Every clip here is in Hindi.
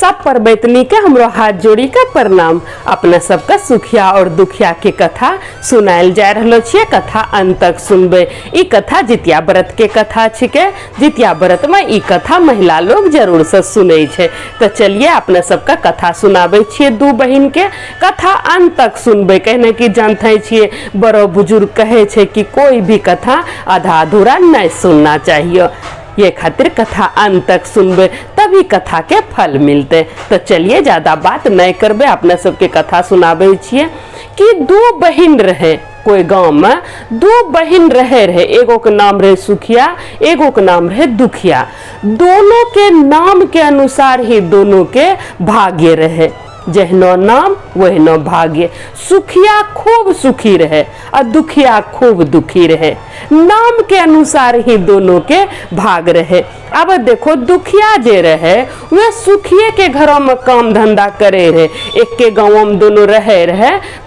सब परबैतनी के हमरो हाथ जोड़ी के प्रणाम। अपने सबका सुखिया और दुखिया के कथा सुनायल जा रहलो छिए। कथा अंत तक सुनबे। ई कथा जितिया व्रत के कथा छिके। जितिया व्रत में ई कथा महिला लोग जरूर से सुनै छे। तो चलिए अपने सबका कथा सुनाबे छिए। दू बहिन के कथा अंत तक सुनबे। कहने की जानते छिए बड़ो बुजुर्ग कहे छे कि कोई भी कथा आधा अधूरा नहीं सुनना चाहिए। ये खातिर कथा अंत तक सुनबे तभी कथा के फल मिलते। तो चलिए ज्यादा बात नहीं करबे, अपने सबके कथा सुनाबे छिए कि दो बहिन रहे। कोई गांव में दो बहिन रहे। एगो के नाम रहे सुखिया, एगो के नाम रहे दुखिया। दोनों के नाम के अनुसार ही दोनों के भाग्य रहे। जहनो नाम वहनो भाग्य। सुखिया खूब सुखी रहे और दुखिया खूब दुखी रहे। नाम के अनुसार ही दोनों के भाग रहे। अब देखो दुखिया जे रहे वे सुखिए के घरों में काम धंधा करे रहे। एक के गाँव में दोनों रहे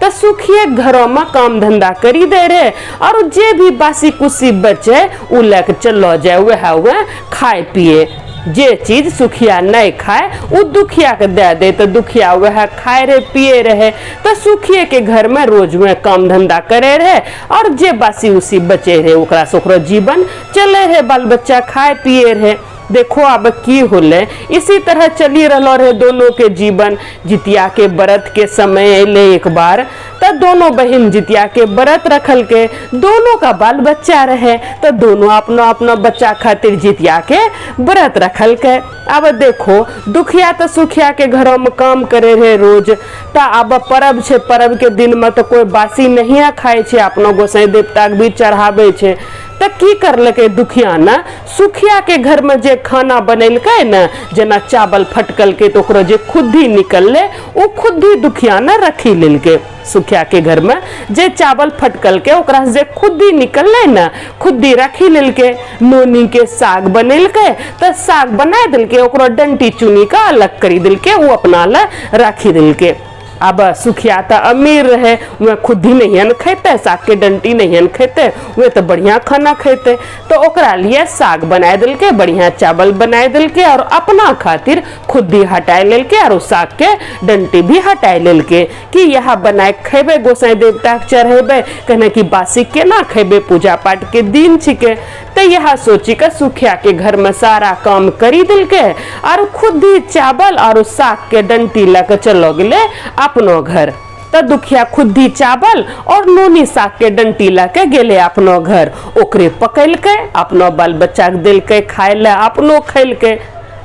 तो सुखिए घरों में काम धंधा करी दे रहे और जे भी बासी कुसी बचे उ लेके चलो जाए वह खाए पिए। जे चीज सुखिया नहीं खाए वो दुखिया के दे दे तो दुखिया वह खाए रहे पिए रहे। तो सुखिए के घर में रोज में काम धंधा करे रहे और जे बासी उसी बचे रहे ओकरा से ओकरो जीवन चले रहे, बाल बच्चा खाए पिए रहे। देखो अब की होले इसी तरह चली रहो रहे दोनों के जीवन। जितिया के व्रत के समय ले एक बार तो दोनों बहन जितिया के व्रत रखल के। दोनों का बाल बच्चा रहे तो दोनों अपना अपना बच्चा खातिर जितिया के व्रत रखल के। अब देखो दुखिया तो सुखिया के घरों में काम करे रहे रोज। तो अब परब छे, परब के दिन में तो कोई बासी नहीं खाए छे, अपनो गोसाई देवता के भी चढ़ावे छे। तो की करलके दुखिया ना सुखिया के घर में जे खाना बनेलके ना, जना चावल फटकल के तो ओकरो जे खुद्दी निकलले वो खुद्दी दुखिया ना रखी लेलके। सुखिया के घर में जे चावल फटकल के ओकरा जे खुद्दी निकलले ना खुद्दी रखी लेलके। नोनी के साग बनेलके तो साग बना दिलके, ओकरो डंटी चुनी का अलग करी दिलके, वो अपना ला रखी दिलके। अब सुखिया तो अमीर रहे, वे खुद ही नहीं खेते, साग के डंटी नहीं खेते, वे तो बढ़िया खाना खेते। तो ओकरा लिए साग बनाए दिल के, बढ़िया चावल बनाए दिल के और अपना खातिर खुद ही हटाए लेल के और साग के डंटी भी हटाए लेल के कि यह बनाए खेबे गोसाई देवता के चढ़ेबे। कहने की बासी के ना खेबे, पूजा पाठ के दिन छिके। तो यह सोची के सुखिया के घर में सारा काम करी दिल के और खुद ही चावल और साग के डंटी लेके चलो गले अपनो घर। तो दुखिया खुद ही चावल और नूनी साग के डंटी लेके गेले अपनो घर। ओकरे पकैल के अपनो बाल बच्चा के दिल के खाए ला, अपनो खैल के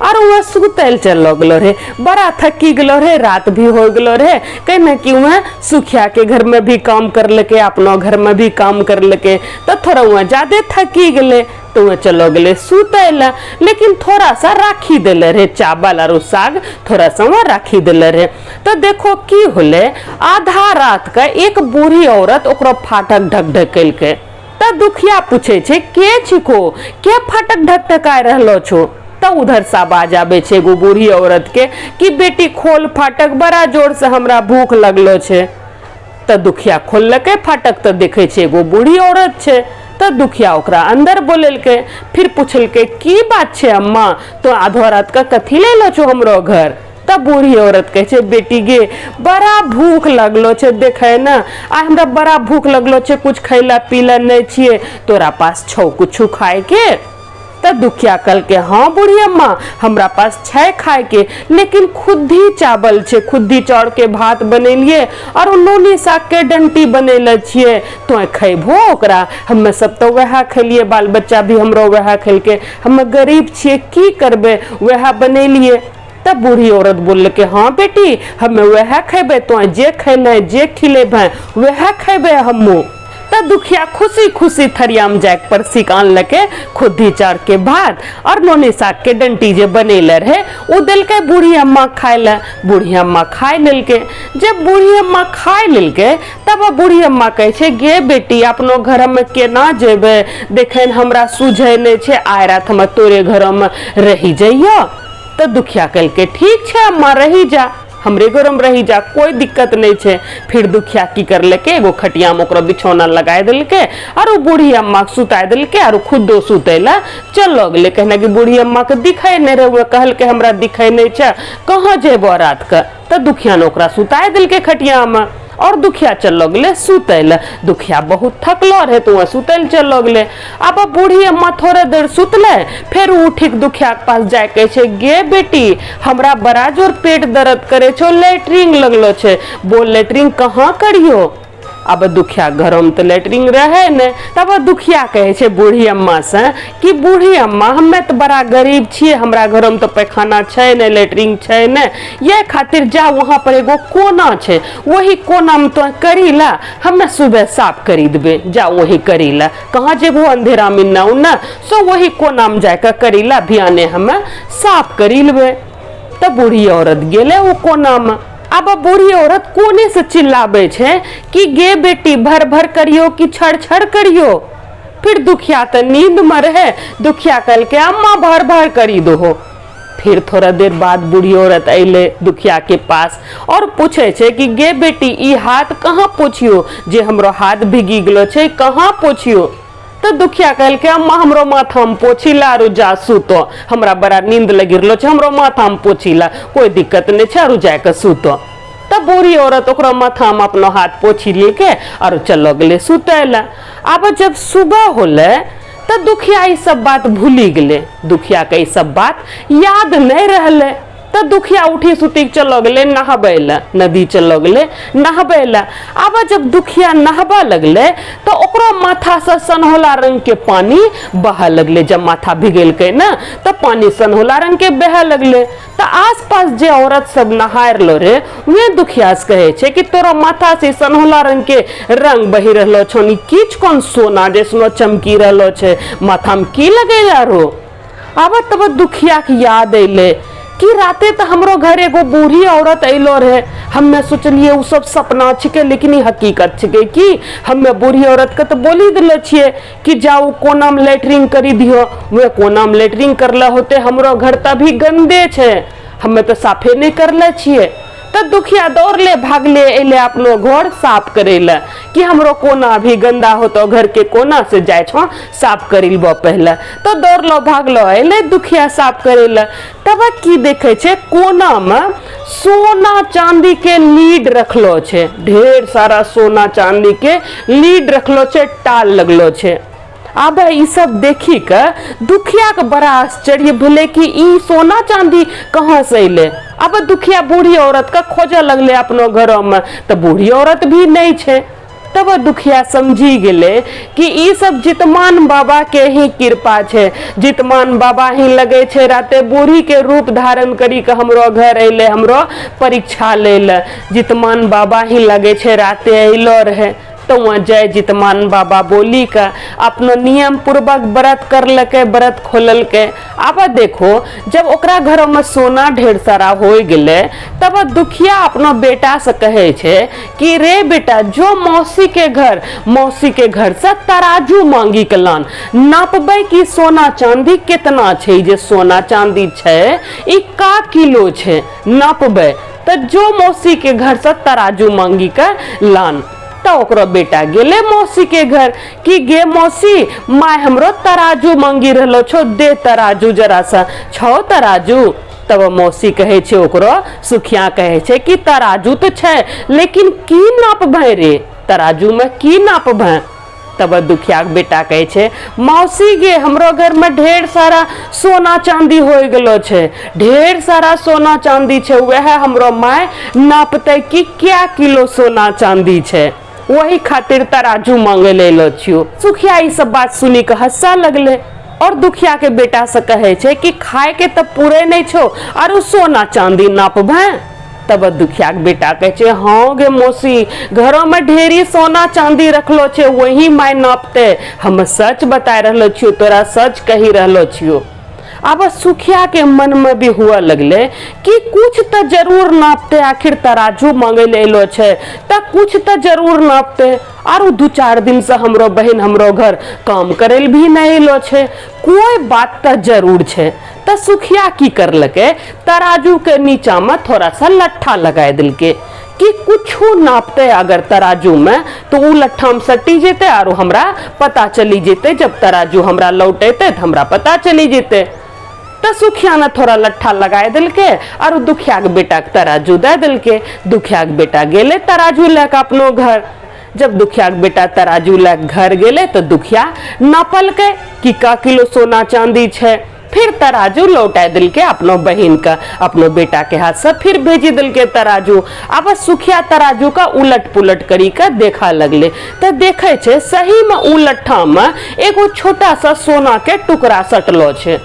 और वह सुतल चलो गलो रे। बड़ा थकी गलो रे, रात भी हो गलो रे। कहना कि वह सुखिया के घर में भी काम कर लके, अपनो घर में भी काम कर लके। तो थोड़ा वह ज्यादा थकी गले तो वह चलो गले सुतल। लेकिन थोड़ा सा राखी दिले रे, चावल और साग थोड़ा सा वह राखी दिले रे। तो देखो की होले आधा रात का एक बूढ़ी औरत ओकरो फाटक ढक ढकेल के। तो दुखिया पूछे छे के छिको, के फाटक ढक ढकाय रहलो छो। तो उधर से आवाज आवे छे एगो बूढ़ी औरत के कि बेटी खोल फाटक, बड़ा जोर से हमरा भूख लगलो छे। तो दुखिया खोल के फाटक तो देखे छे एगो बूढ़ी औरत छे। तो दुखिया ओकरा अंदर बोलेल के, फिर पूछल के की बात छे अम्मा, तो आधो रात का कथी ले लो छो हमरो घर। तब बूढ़ी औरत कहे छे बेटी गे बड़ा भूख लगलो छे, देखे ना आ हमरा बड़ा भूख लगलो छे, कुछ खैला पीला नहीं छिए, तोरा पास छो कुछ खाए के। तो दुखिया कल के हाँ बूढ़ी अम्मा हमरा पास छै खाए के, लेकिन खुद ही चावल छे, खुद ही चाउर के भात बनेलिए और नूनी साग के डंटी बनेले छिए। तो खैबो ओकरा, हम सब तो वह खेलिए, बाल बच्चा भी हमरो वह खेल के, हम गरीब छिए की करबे वह बनेलिए। तब बूढ़ी औरत बोल के हाँ बेटी हम वह खेबे, तो जे खेले जे खिलेबे वह खेबे हमू। तब दुखिया खुशी खुशी थरिया में जाके परसी कान लके खुद ही चार के भात और नोनी साग के डंटी जे बनेले रहे वो दिल के बूढ़ी अम्मा खाए ला। बूढ़ी अम्मा खाए लेल के। जब बूढ़ी अम्मा खाए लेल के तब बूढ़ी अम्मा कहे छे गे बेटी अपनो घर में केना जेबे, देखे हमरा सूझे नहीं छे, आय रात हम तोरे घर में रही जाइयो। तो दुखिया कल के ठीक छे अम्मा रही जा। हमरे घर में रही जा, कोई दिक्कत नहीं छे। फिर दुखिया की कर लेके एगो खटिया में ओकरा बिछौना लगाए दिलके और वो बूढ़ी अम्मा के सुताए दिलके और खुदो सुतेला चल लगले। कहना कि बूढ़ी अम्मा के दिखाई नहीं रहे, कहल के हमरा दिखाई नहीं छे, कहाँ जेबो रात के। तो दुखिया ने ओकरा सुताए दिलके खटिया में और दुखिया चल लगले सुतैल। दुखिया बहुत थकलो रहे तो वह सुतैल चल लगले। अब बूढ़ी अम्मा थोड़े देर सुतले, फिर उठी के दुखिया के पास जाए कहे छे, गे बेटी हमरा बड़ा जोर पेट दर्द करे छो, लेटरिंग लगलो छे, बोल लेटरिंग कहाँ करियो। अब दुखिया घर में तो लेटरिंग रहे ने। तब दुखिया कहे छे बूढ़ी अम्मा से कि बूढ़ी अम्मा हमें तो बड़ा गरीब छिए, हमरा घर में तो पैखाना छे ने, लेटरिंग छे ने, ये खातिर जा वहां पर एगो कोना छे, वही कोना में तो करी ला, हमें सुबह साफ करी देबे, जा वही करी ला, कहाँ जेबो अंधेरा में ना उना, सो वही कोना में जाकर करी ला, बियाने हमें साफ करी लेबे। तब बूढ़ी औरत गेले वो कोना में। अब बूढ़ी औरत कोने से चिल्लाबे छे कि गे बेटी भर भर करियो कि छड़ छड़ करियो। फिर दुखिया तो नींद में रहे, दुखिया कल के अम्मा भर भर करी दो हो। फिर थोड़ा देर बाद बूढ़ी औरत अइले दुखिया के पास और पूछे छे कि गे बेटी ई हाथ कहाँ पोछियो, जे हमरो हाथ भीगी गेलो छे कहाँ पोछियो। तो दुखिया कहल के अम्मा हमरो माथा में पोछिला आरु जा सुतो, हमरा बड़ा नींद लगी रहलो छे, हमरो माथा में पोछिला, कोई दिक्कत नहीं छे, आरु जाके सुतो। तब बूढ़ी औरत ओकरा माथा में अपनो हाथ पोछी लेके और चल गले सुतेला। अब जब सुबह होले तो दुखिया ई सब बात भूली गेले, दुखिया के ई सब बात याद नहीं रहले। तो दुखिया उठी सुती चल गले नहाबेला, नदी चल गले नहाबेला। अब जब दुखिया नहाबा लगले तो ओकरा माथा से सनहोला रंग के पानी बह लगले। जब माथा भिगल के ना तो पानी सनहोला रंग के बह लगले। तो आसपास जे औरत सब नहाय रहलो रे वे दुखिया से कहे छे कि तोरा माथा से सनहोला रंग के रंग बही रहलो छो, नी कीच कौन सोना जैसनो चमकी रहलो छे, माथा में की लगे यारो। अब तब दुखिया की याद अइले कि राते तो हमरो घर एगो बूढ़ी औरत अइलो रहे, हमें सोचलिए उ सब सपना छिके लेकिन हकीकत छिके कि हमें बूढ़ी औरत के तो बोली दिले छिए कि जाओ कोना में लेटरिंग करी दियो। वे कोना में लेटरिंग करले होते, हमरो घर तभी गंदे छे, हमें तो साफे नहीं करले छिए। तो दुखिया दौड़ले भागले अइले अपनो घर साफ करेला कि हमरो कोना भी गंदा होतो, घर के कोना से जाय छो साफ करिलबो पहले। तो दौड़लो भागलो अइले दुखिया साफ करेला। तब की देखे छे कोना में सोना चांदी के लीड रखलो छे, ढेर सारा सोना चांदी के लीड रखलो छे, टाल लगलो छे। अब ई सब देखी के दुखिया के बड़ा आश्चर्य भले कि ई सोना चांदी कहाँ से अइले। अब दुखिया बूढ़ी औरत का खोजे लगले अपनो घरों में, तो बूढ़ी औरत भी नहीं छे। तब दुखिया समझी गेले कि ई सब जितमान बाबा के ही कृपा छे, जितमान बाबा ही लगे छे राते बूढ़ी के रूप धारण करी के हमरो घर अइले, हमरो परीक्षा ले, जितमान बाबा ही लगे छे राते अइलो रहे। तो वहाँ जय जितमान बाबा बोली का अपनो नियम पूर्वक व्रत कर लके, व्रत खोलल के। अब देखो जब ओकरा घरों में सोना ढेर सारा हो गेले तब दुखिया अपनो बेटा से कहे छे कि रे बेटा जो मौसी के घर से तराजू मांगी के लान, नापबे कि सोना चांदी कितना छे, जे सोना चांदी छे ई का किलो छे नापबे। तो जो मौसी के घर से तराजू मांगी के लान। तो ओकरो बेटा गेले मौसी के घर कि गे मौसी माय हमरो तराजू मांगी रहलो छो, दे तराजू जरा सा छो तराजू। तब मौसी कहे छे ओकरो सुखिया कहे छे कि तराजू तो छे लेकिन की नाप भय रे, तराजू में की नाप भय। तब दुखिया के बेटा कहे छे मौसी गे हमरो घर में ढेर सारा सोना चांदी हो गेलो छे, ढेर सारा सोना चांदी छे, वह हमरो माय नापते कि क्या किलो सोना चांदी छे, वही खातिर तराजू मांगे ले लो छियो। सुखिया ई सब बात सुनी के हंसा लगले और दुखिया के बेटा से कहे छे कि खाए के तब पूरे नहीं छो और सोना चांदी नाप भै। तब दुखिया के बेटा कहे छे हाँ गे मौसी घरों में ढेरी सोना चांदी रखलो छे, वही माय नापते, हम सच बताए रहलो छियो, तोरा सच कही रहलो छियो। अब सुखिया के मन में भी हुआ लगले कि कुछ तो जरूर नापते, आखिर तराजू मांगे ले लो छे तो कुछ तो जरूर नापते। और 2-4 दिन से हमरो बहन हमरो घर काम करेल भी नहीं लो छे, कोई बात तो जरूर छे। तो सुखिया की कर लगे, तराजू के नीचा में थोड़ा सा लट्ठा लगाए दिल के कि कुछ नापते अगर तराजू में तो उ लट्ठा में सटी जेते और हमरा पता चली जेते, जब तराजू हमरा लौटेते तो हमरा पता चली जेते। तो सुखिया ने थोड़ा लट्ठा लगाए दिल के और दुखिया के बेटा के तराजू दे दिल के। दुखिया के बेटा गेले तराजू लेके अपनो घर। जब दुखिया के बेटा तराजू लेके घर गेले तो दुखिया नापल के कि का किलो सोना चांदी छे। फिर तराजू लौटा दिल के अपनो बहन का, अपनो बेटा के हाथ से फिर भेजी दिल के तराजू। अब सुखिया तराजू का उलट पुलट करी के देखा लगले तो देखे छे सही में उ लट्ठा में एगो छोटा सा सोना के टुकड़ा सटलो छे।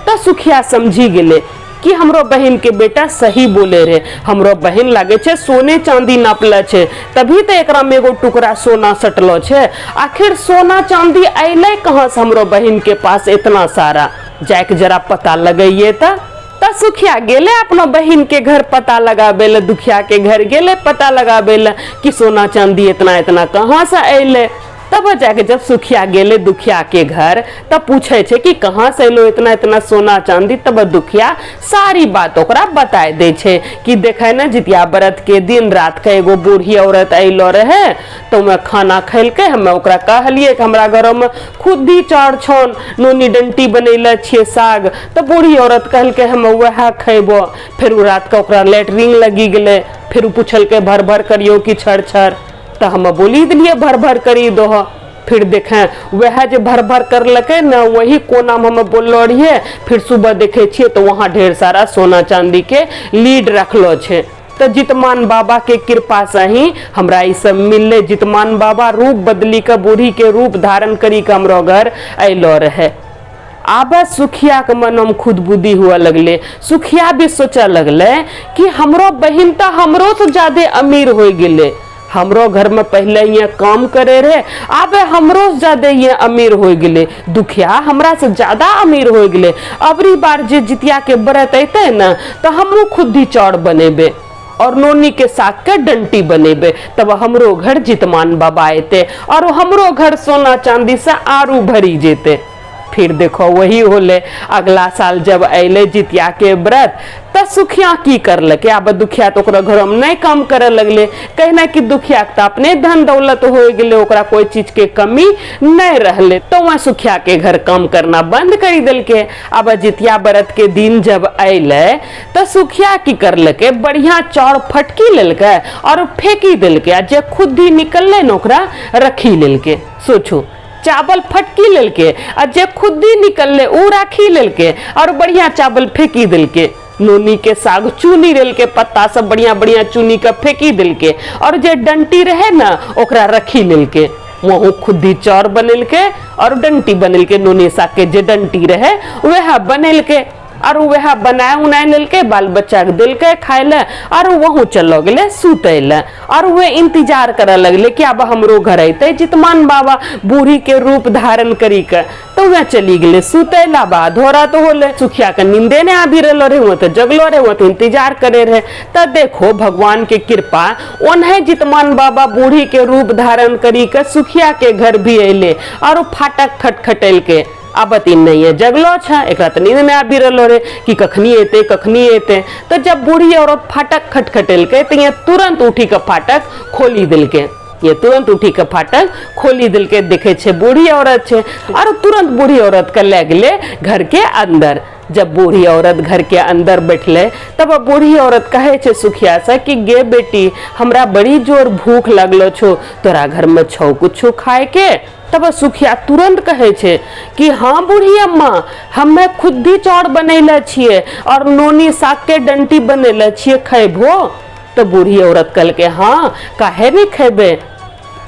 तो सुखिया समझी गेले कि हमरो बहन के बेटा सही बोले रे, हमरो बहन लागे छे सोने चांदी नापले छे, तभी तो एकरा में एगो टुकड़ा सोना सटलो छे। आखिर सोना चांदी अइले कहां से हमरो बहन के पास इतना सारा, जाके जरा पता लगाइए। त सुखिया गेले अपनो बहन के घर पता लगाबे, दुखिया के घर गेले पता लगाबे कि सोना चांदी इतना इतना कहां से अइले। तब जाके जब सुखिया गेले दुखिया के घर तब पूछे छे कि कहाँ से लो इतना इतना सोना चांदी। तब दुखिया सारी बात ओकरा बताए दे छे कि देखे न जितिया व्रत के दिन रात के एगो बूढ़ी औरत अइलो रहे तो मैं खाना खैलके, हमें ओकरा कहलिए कि हमरा घर में खुदी चार छन नोनी डंटी बनैले छिए साग, तो बूढ़ी औरत कहलके हम वह खैबो। फिर रात के ओकरा लेटरिन लगी गेले, फिर पूछल के भर भर करियो कि छर छर, तो हम बोली दिलिए भर भर करी दो। फिर देखे वह जो भर भर कर लके न वही कोना में हम बोल रही। फिर सुबह देखे छे तो वहां ढेर सारा सोना चांदी के लीड रखलो छे। तो जितमान बाबा के कृपा से ही हमरा ई सब मिलले। जितमान बाबा रूप बदली के बूढ़ी के रूप धारण करी के हमरो घर अइलो रहे। अब सुखिया के मन में खुद बुद्धि हुआ लगले। सुखिया भी सोचा लगले कि हमरो बहन तो हमरो से ज्यादा अमीर हो गेले, हमरो घर में पहले ये काम करे रहे, अब हमरो से ज्यादा ये अमीर हो गेले। दुखिया हमरा से ज्यादा अमीर हो गेले। अबरी बार जे जितिया के व्रत अइते न तो हमरो खुदी चौड़ बनेबे और नोनी के साग के डंटी बनेबे। तब हमरो घर जितमान बाबा अइते और हमरो घर सोना चांदी से आरू भरी जेते। फिर देखो वही होले अगला साल जब अइले जितिया के व्रत त सुखिया की करलके। अब दुखिया तो ओकरा घर में नहीं काम करे लगले, कहना कि दुखिया तो अपने धन दौलत हो गेले, ओकरा कोई चीज के कमी नहीं रहले। तो वह सुखिया के घर काम करना बंद कर दिलके। अब जितिया व्रत के दिन जब अइले तो सुखिया की करलके बढ़िया चौड़ फटकी लेलके और फेंकी दिलके। जे खुद ही निकलले न ओकरा रखी लेलके। सोचो चावल फटकी लेलके और जे खुद ही निकलले उ राखी लेलके और बढ़िया चावल फेंकी दिलके। नोनी के साग चुनी रेल के पत्ता सब बढ़िया बढ़िया चुनी के फेंकी दिलके और जे डंटी रहे ना ओकरा रखी लेलके। वह खुदी चौर बनेलके और डंटी बनेलके। नोनी साग के जे डंटी रहे वह बनेलके और वह बनाए उनाए लेलके, बाल बच्चा के दिलके खाए ले और वह चलो गेले सुते ले। और वह इंतजार करे लगले कि अब हमरो घर अइते जितमान बाबा बूढ़ी के रूप धारण करी के। तो वह चली गेले सुते ला। बाद हो रहा तो होले सुखिया के नींदे ने आबी रहलो रे, वो तो जगलो रे, वो तो इंतजार करे रहे। तो देखो भगवान के कृपा उन्हें जितमान बाबा बूढ़ी के रूप धारण करी के सुखिया के घर भी अइले और फाटक खटखटेल के। अब तीन नहीं है जगलो छा, एक रात नींद में आबी रहलो रे कि कखनी एते कखनी एते। तो जब बूढ़ी औरत फाटक खटखटेल के तो ये तुरंत उठी के फाटक खोली दिल के। ये तुरंत उठी के फाटक खोली दिल के, देखे छे बूढ़ी औरत छे और तुरंत बूढ़ी औरत के ले गेले घर के अंदर। जब बूढ़ी औरत घर के अंदर बैठले तब बूढ़ी औरत कहे छे सुखिया से कि गे बेटी हमरा बड़ी जोर भूख लगलो छो, तोरा घर में छौ कुछ खाए के। तब सुखिया तुरंत कहे छे कि हाँ बूढ़ी अम्मा हमें खुद ही चौड़ बनैले छिए और नोनी साग के डंटी बनैले छिए, खैबो। तो बूढ़ी औरत कल के हाँ काहे नहीं खेबे।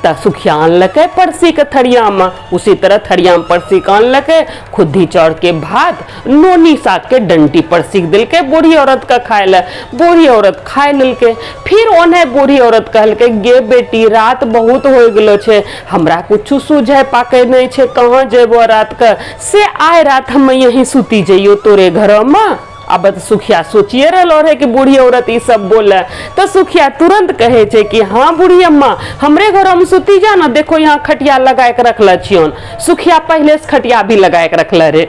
ता सुखिया अनलके परसी के थरिया में, उसी तरह थरिया में परसी के अनलके, खुद्दी चौड़ के भात नोनी साग के डंटी परसी दिलके बूढ़ी औरत का खाए ला। बूढ़ी औरत खाए लेलके। फिर उन्हें बूढ़ी औरत कहलके, गे बेटी रात बहुत हो गेलो छे, हमरा कुछ सूझे पाके नहीं छे, कहाँ जेबो रात का, से आए रात हम यहीं सुती जइयो तोरे घर में। अब तो सुखिया सोचिए रहो है कि बूढ़ी औरत ये सब बोले, तो सुखिया तुरंत कहे छे कि हाँ बूढ़ी अम्मा हमरे घर में सुती जा ना, देखो यहाँ खटिया लगा के रखल छियन। सुखिया पहले से खटिया भी लगा के रखल रे,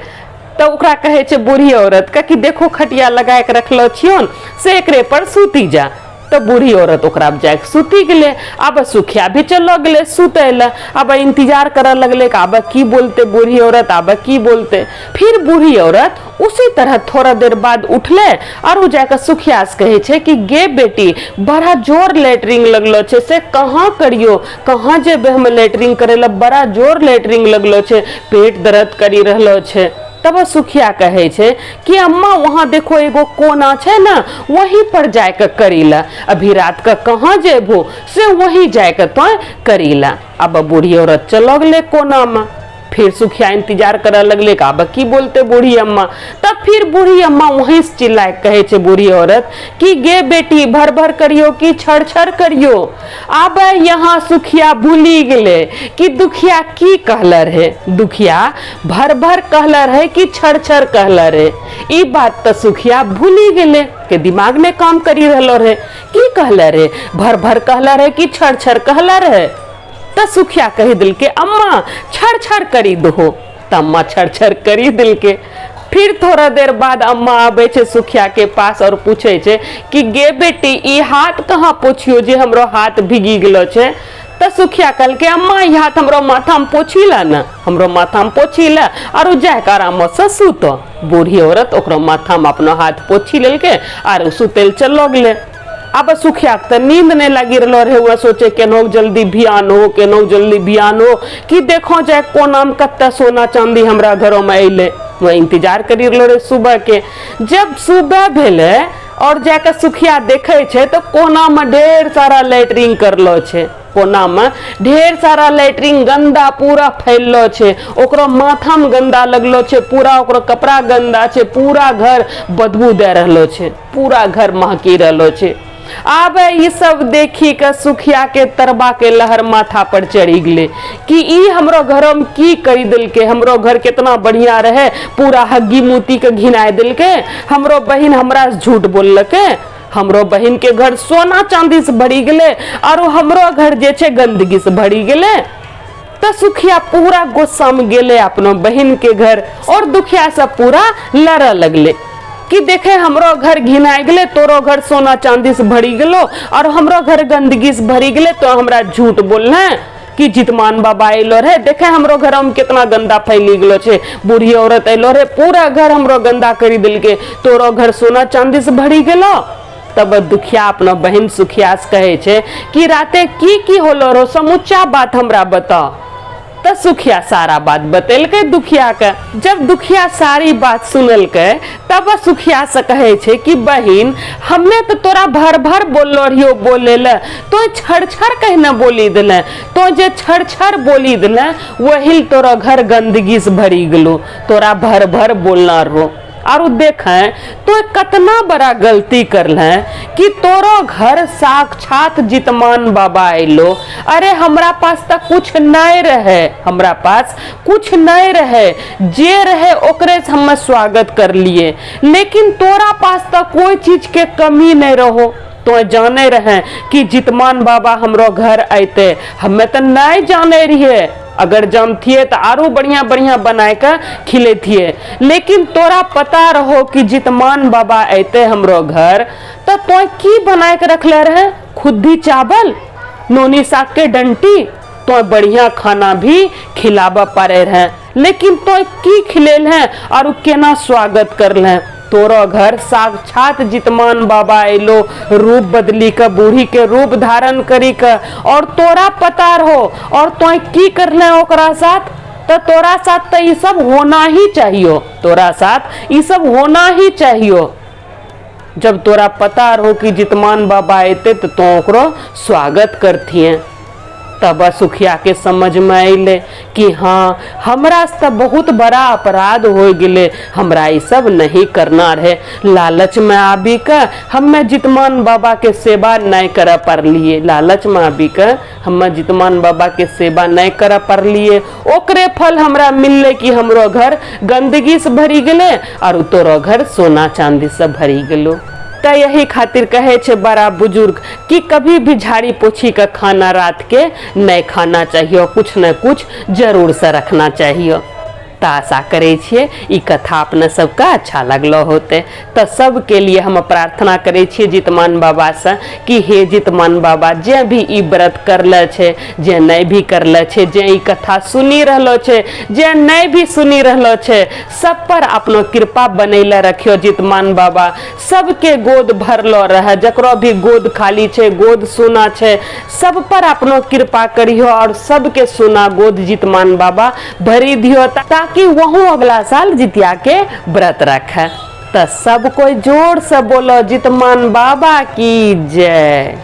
तो ओकरा कहे छे बूढ़ी औरत का कि देखो खटिया लगा के रखल छियन, से एकरे पर सुती जा। तो बूढ़ी औरत ओकरा जाके सुती गेले। अब सुखिया भी चलो गेले सुते ला। अब इंतजार करे लगले कि अब की बोलते बूढ़ी औरत, अब की बोलते। फिर बूढ़ी औरत उसी तरह थोड़ा देर बाद उठले और उ जाकर सुखिया से कहे छे कि गे बेटी बड़ा जोर लेटरिंग लगलो छे, से कहाँ करियो, कहाँ जेबे हम लेटरिंग करे ला, बड़ा जोर लेटरिंग लगलो छे, पेट दर्द करी रहलो छे। तब सुखिया कहे छे कि अम्मा वहां देखो एगो कोना छे ना, वहीं पर जाकर करीला, अभी रात का कहाँ जेबो, से वहीं जाकर तो करीला। अब बूढ़ी औरत चलो गले कोना में। फिर सुखिया इंतजार करे लगले का अब की बोलते बूढ़ी अम्मा। तब फिर बूढ़ी अम्मा वहीं से चिल्लाए कहे छे बूढ़ी औरत कि गे बेटी भर भर करियो कि छड़ छड़ करियो। अब यहाँ सुखिया भूली गेले कि दुखिया की कहलर है, दुखिया भर भर कहलर है कि छड़ छड़ कहलर है। ई बात तो सुखिया भूली गेले के दिमाग में काम करी रहलो रे, की कहलर है, भर भर कहलर है कि छड़ छड़ कहलर है। तो सुखिया कही दिल के अम्मा छड़ छड़ करी दो, तो अम्मा छड़ छड़ करी दिल के। फिर थोड़ा देर बाद अम्मा आबे छे सुखिया के पास और पूछे छे कि गे बेटी ई हाथ कहाँ पोछियो जे हमरो हाथ भीगी गेलो छे। तो सुखिया कल के अम्मा ई हाथ हमरो माथा में पोछीला ना, हमरो माथा में पोछीला और जाकर आराम से सुतो। बूढ़ी औरत ओकरो माथा में अपनो हाथ पोछी लेलके और सुतेल चलो गेले। अब सुखिया तो नींद नहीं लगी रहो रे, हुआ सोचे केनो जल्दी बियान हो, केनो जल्दी बियान हो कि देखो जाए कोना में कत्ता सोना चांदी हमरा घरों में अइले। वो इंतजार करी रहो रे सुबह के। जब सुबह भेले और जाकर सुखिया देखे छे तो कोना में ढेर सारा लेटरिंग करलो छे, कोना में ढेर सारा लेटरिंग गंदा पूरा फैललो छे, ओकरो माथा में गंदा लगलो छे, पूरा ओकरो कपड़ा गंदा छे, पूरा घर बदबू दे रहलो छे, पूरा घर महकी रहलो छे। अब ये सब देखी के सुखिया के तरबा के लहर माथा पर चढ़ी गले कि ई हमरो घरों में की करी दिल के, हमरो घर कितना बढ़िया रहे, पूरा हग्गी मोती के घिनाए दिल के, हमरो बहन हमरा से झूठ बोल के, हमरो बहन के घर सोना चांदी से भरी गले और हमरो घर जे छे गंदगी से भरी गले। तो सुखिया पूरा गुस्सा में गेले अपनो बहन के घर और दुखिया से पूरा लड़ा लगले कि देखे हमरो घर घिनाए गले, तोरो घर सोना चांदी से भरी गेलो और हमरो घर गंदगी से भरी गेले, तो हमरा झूठ बोलना कि जितमान बाबा अलो रे, देखे हमरो घर में कितना गंदा फैली गेलो छे, बूढ़ी औरत अलो रे पूरा घर हमरो गंदा करी दिल के, तोरो घर सोना चांदी से भरी गेलो। तब दुखिया अपना बहन सुखिया से कहे छे कि राते की होलो रो, समुच्चा बात हमरा बता। तो सुखिया सारा बात बतेल के दुखिया का। जब दुखिया सारी बात सुनल के तब सुखिया से कहे छे कि बहन हमने तो तोरा भर भर बोलो रहियो बोले ले, तो छड़ छड़ कहीं न बोली दिले, तो जे छड़ छड़ बोली दिले वही तोरा घर गंदगी से भरी गलो, तोरा भर भर बोलना रो। और देखें तो कितना बड़ा गलती करल है कि तोरो घर साक्षात जितमान बाबा अलो। अरे हमरा पास तो कुछ नहीं रहे, हमरा पास कुछ नहीं रहे, जे रहे ओकरे से हम स्वागत कर लिए, लेकिन तोरा पास तो कोई चीज के कमी नहीं रहो। तो जाने रहे कि जितमान बाबा हमरो घर आते, हमें तो नहीं जाने रहिए, अगर जानथिए तो आरो बढ़िया बढ़िया बनाए के खिलेथिए, लेकिन तोरा पता रहो कि जितमान बाबा आते हमरो घर तो की बनाए के रखले रहे, खुद्दी चावल नोनी साग के डंटी, तो बढ़िया खाना भी खिलाबा पारे रहे, लेकिन तो की खिलेल है और केना स्वागत करल है। तोरो घर साक्षात जितमान बाबा अलो, रूप बदली का, बूढ़ी के रूप धारण करी का, और तोरा पता रहो और तो की करले ओकरा साथ, तो तोरा साथ तो ये सब होना ही चाहिए, तोरा साथ ये सब होना ही चाहिए। जब तोरा पता रहो कि जितमान बाबा आते तो ओकरो स्वागत करथिए। तब सुखिया के समझ में अले कि हाँ हमरा से बहुत बड़ा अपराध हो गए, हमरा ये सब नहीं करना रहे। लालच में आबी के हमें जितमान बाबा के सेवा नहीं कर पारलिए, लालच में आबी के हमें जितमान बाबा के सेवा नहीं कर पारलिए, ओकरे फल हमरा मिलले कि हमरो घर गंदगी से भरी गले और तोरो घर सोना चांदी से भरी गेलो। तो यही खातिर कहे छे बड़ा बुजुर्ग कि कभी भी झाड़ी पोछी का खाना रात के नहीं खाना चाहिए, कुछ न कुछ जरूर से रखना चाहिए। तो आशा करे छिए ई कथा अपने सबका अच्छा लगलो होते। तो सबके लिए हम प्रार्थना करे छिए जितमान बाबा से कि हे जितमान बाबा जे भी ई व्रत करले छे, जे नहीं भी करले छे, जे ई कथा सुनी रहलो छे, जे नहीं भी सुनी रहलो छे, सब पर अपनो कृपा बनैले रखियो जितमान बाबा। सबके गोद भरलो रहे, जकरो भी गोद खाली छे, गोद सुना छे, सब पर अपनो कृपा करियो और सबके सुना गोद जितमान बाबा भरी दियो, ताकि वह अगला साल जितिया के व्रत रखे। तो सब कोई जोर से बोलो जितमान बाबा की जय।